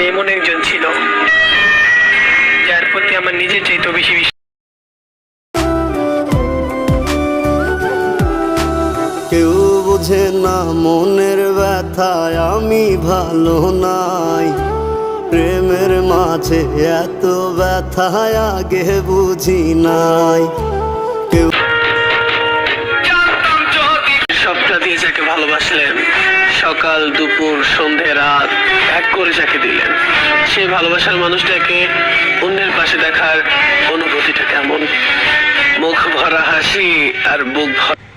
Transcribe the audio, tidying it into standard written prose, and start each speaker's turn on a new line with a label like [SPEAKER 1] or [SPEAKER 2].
[SPEAKER 1] এমন একজন ছিল যার প্রতি আমার নিজের চাইতেও বেশি বিশ্বাস।
[SPEAKER 2] কেউ বুঝে না মনের ব্যথায় আমি ভালো নাই, প্রেমের মাঝে এত ব্যথায় আগে বুঝি নাই। কেউ
[SPEAKER 1] সবটা দিয়ে যাকে ভালোবাসলেন, সকাল দুপুর সন্ধে রাত এক করে যাকে দিলেন, সেই ভালোবাসার মানুষটাকে অন্যের পাশে দেখার অনুভূতিটা কেমন? মুখ ভরা হাসি আর বুক ভরা